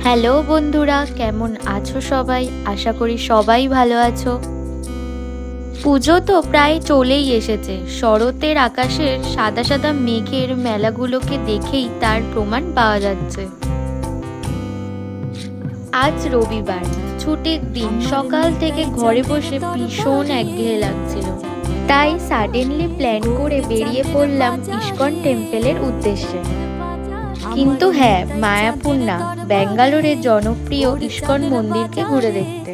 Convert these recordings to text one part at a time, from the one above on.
Hello বন্ধুরা, কেমন আছো সবাই? আশা করি সবাই ভালো আছো। পুজো তো প্রায় চলেই এসেছে। শরতের আকাশের সাদা সাদা মেঘের মেলাগুলোকে দেখেই তার প্রমাণ পাওয়া যাচ্ছে। আজ রবিবার, ছুটির দিন। সকাল থেকে ঘরে বসে ভীষণ একঘেয়ে লাগছিল, তাই সাডেনলি প্ল্যান করে বেরিয়ে পড়লাম ইস্কন টেম্পলের উদ্দেশ্যে। কিন্তু হ্যাঁ, মায়াপুর না, ব্যাঙ্গালোরের জনপ্রিয় ইস্কন মন্দিরকে ঘুরে দেখতে।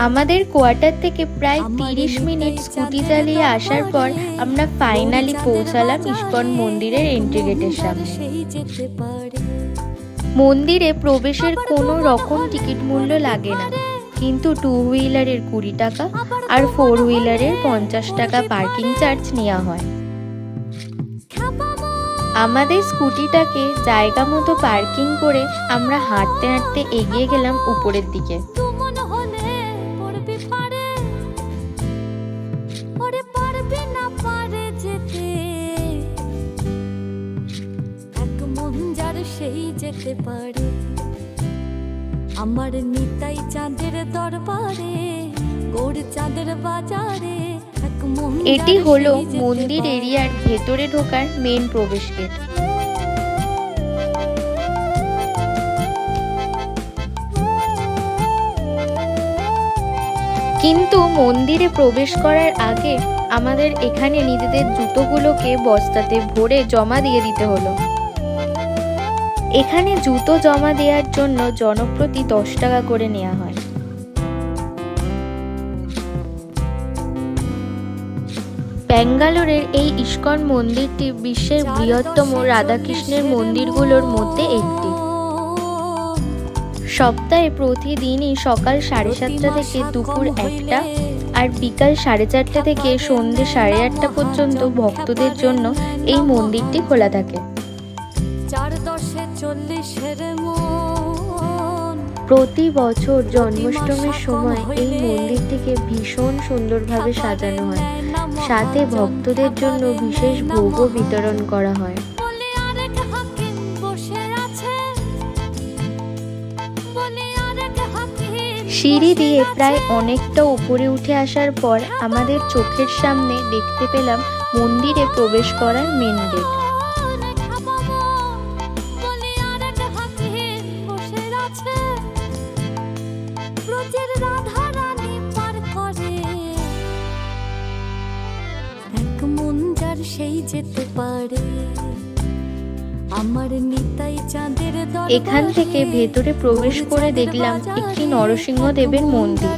আমাদের কোয়ার্টার থেকে প্রায় 30 মিনিট স্কুটি চালিয়ে আসার পর আমরা ফাইনালি পৌঁছালাম ইস্কন মন্দিরের এন্ট্রি গেটের সামনে। মন্দিরে প্রবেশের কোনো রকম টিকিট মূল্য লাগে না, কিন্তু 2 হুইলারের 20 টাকা আর 4 হুইলারের 50 টাকা পার্কিং চার্জ নেওয়া হয়। আমাদের স্কুটিটাকে জায়গা মতো পার্কিং করে আমরা হাঁটতে হাঁটতে এগিয়ে গেলাম উপরের দিকে। আমার নিতাই চাঁদের দরবারে, গোড় চাঁদের বাজারে। এটি হলো মন্দির এরিয়ার ভেতরে ঢোকার মেন প্রবেশ গেট। কিন্তু মন্দিরে প্রবেশ করার আগে আমাদের এখানে নিজেদের জুতোগুলোকে বস্তাতে ভরে জমা দিয়ে দিতে হলো। এখানে জুতো জমা দেওয়ার জন্য জনপ্রতি 10 টাকা করে নেওয়া হয়। ব্যাঙ্গালোরের এই ইস্কন মন্দিরটি বিশ্বের বৃহত্তম রাধাকৃষ্ণের মন্দিরগুলোর মধ্যে একটি। সপ্তাহে প্রতিদিনই সকাল 7:30 থেকে দুপুর 1টা আর বিকাল 4:30 থেকে সন্ধ্যে 8:30 পর্যন্ত ভক্তদের জন্য এই মন্দিরটি খোলা থাকে। প্রতি বছর জন্মাষ্টমীর সময় এই মন্দিরটিকে ভীষণ সুন্দরভাবে সাজানো হয়, সাথে ভক্তদের জন্য বিশেষ ভোগও বিতরণ করা হয়। সিঁড়ি দিয়ে প্রায় অনেকটা উপরে উঠে আসার পর আমাদের চোখের সামনে দেখতে পেলাম মন্দিরে প্রবেশ করার মেন গেট। এখান থেকে ভেতরে প্রবেশ করে দেখলাম একটি নরসিংহদেবের মন্দির।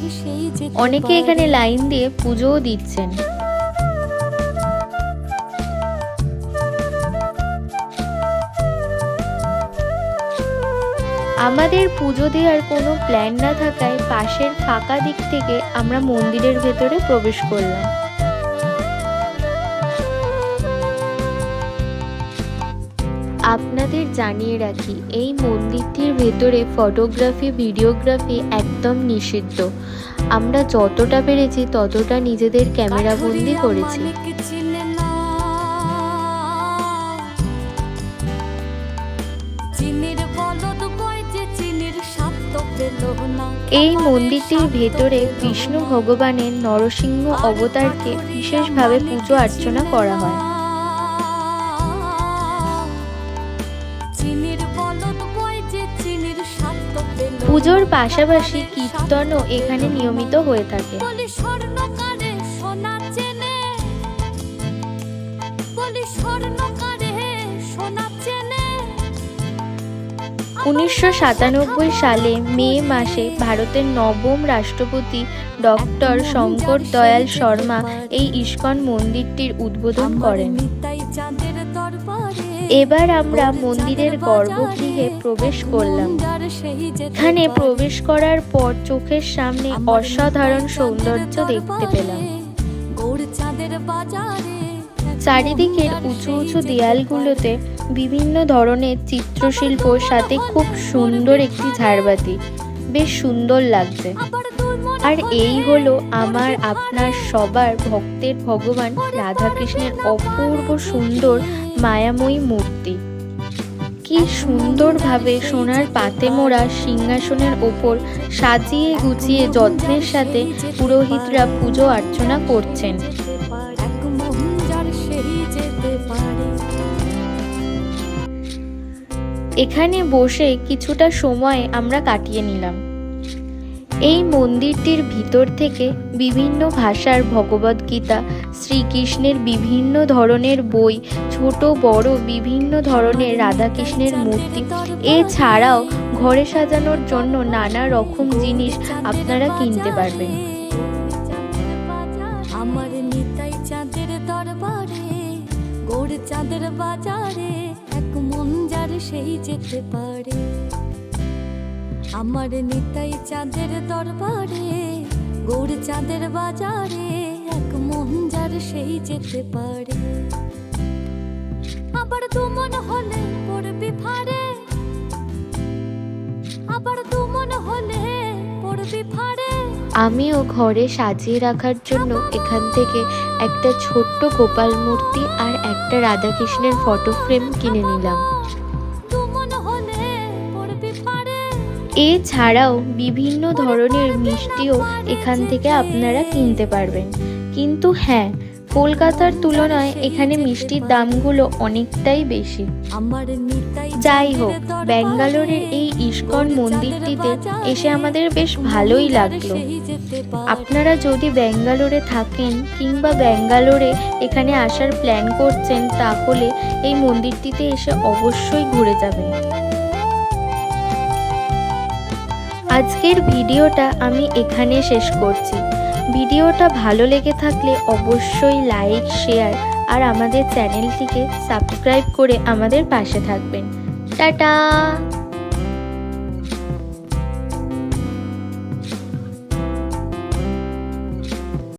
অনেকে এখানে লাইন দিয়ে পুজোও দিচ্ছেন। আমাদের পুজো দেওয়ার কোনো প্ল্যান না থাকায় পাশের ফাঁকা দিক থেকে আমরা মন্দিরের ভেতরে প্রবেশ করলাম। আপনাদের জানিয়ে রাখি, এই মন্দিরটির ভেতরে ফটোগ্রাফি, ভিডিওগ্রাফি একদম নিষিদ্ধ। আমরা যতটা পেরেছি ততটা নিজেদের ক্যামেরা বন্দি করেছি। এই মন্দিরটির ভেতরে বিষ্ণু ভগবানের নরসিংহ অবতারকে বিশেষভাবে পুজো অর্চনা করা হয়। পুজোর পাশাপাশি কীর্তনও এখানে নিয়মিত হয়ে থাকে। 1997 সালে মে মাসে ভারতের নবম রাষ্ট্রপতি ডক্টর শঙ্কর দয়াল শর্মা এই ইস্কন মন্দিরটির উদ্বোধন করেন। এবার আমরা মন্দিরের গর্ভগৃহে প্রবেশ করলাম। এখানে প্রবেশ করার পর চোখের সামনে অসাধারণ সৌন্দর্য দেখতে পেলাম। চারিদিকের উঁচু উঁচু দেয়ালগুলোতে বিভিন্ন ধরনের চিত্রশিল্প, সাথে খুব সুন্দর একটি ঝাড়বাতি, বেশ সুন্দর লাগছে। আর এই হলো আমার আপনার সবার ভক্তের ভগবান রাধাকৃষ্ণের অপূর্ব সুন্দর মায়াময়ী মূর্তি। কি সুন্দরভাবে সোনার পাতে মোড়া সিংহাসনের ওপর সাজিয়ে গুছিয়ে যত্নের সাথে পুরোহিতরা পুজো অর্চনা করছেন। এক মন যার সেই যেতে পারে। এখানে বসে কিছুটা সময় আমরা কাটিয়ে নিলাম। এই মন্দিরটির ভিতর থেকে বিভিন্ন ভাষার ভগবদ্গীতা, শ্রীকৃষ্ণের বিভিন্ন ধরনের বই, ছোট বড় বিভিন্ন ধরনের রাধাকৃষ্ণের মূর্তি, এছাড়াও ঘরে সাজানোর জন্য নানা রকম জিনিস আপনারা কিনতে পারবেন। আমার নিতাই চাঁদের দরবারে, গৌর চাঁদের বাজারে, এক মন যার সেই যেতে পারে। আমার নিতাই চাঁদের দরবারে, গৌর চাঁদের বাজারে, এক মন যার সেই যেতে পারে। আবার দু মন হলে পড়বি ফাড়ে, আবার দু মন হলে পড়বি ফাড়ে। আমিও ঘরে সাজিয়ে রাখার জন্য এখান থেকে একটা ছোট্ট গোপাল মূর্তি আর একটা রাধাকৃষ্ণের ফটো ফ্রেম কিনে নিলাম। এছাড়াও বিভিন্ন ধরনের মিষ্টিও এখান থেকে আপনারা কিনতে পারবেন। কিন্তু হ্যাঁ, কলকাতার তুলনায় এখানে মিষ্টির দামগুলো অনেকটাই বেশি। যাই হোক, ব্যাঙ্গালোরের এই ইস্কন মন্দিরটিতে এসে আমাদের বেশ ভালোই লাগলো। আপনারা যদি ব্যাঙ্গালোরে থাকেন কিংবা ব্যাঙ্গালোরে এখানে আসার প্ল্যান করছেন, তাহলে এই মন্দিরটিতে এসে অবশ্যই ঘুরে যাবেন। আজকের ভিডিওটা আমি এখানে শেষ করছি। ভিডিওটা ভালো লেগে থাকলে অবশ্যই লাইক, শেয়ার আর আমাদের চ্যানেলটিকে সাবস্ক্রাইব করে আমাদের পাশে থাকবেন। টাটা।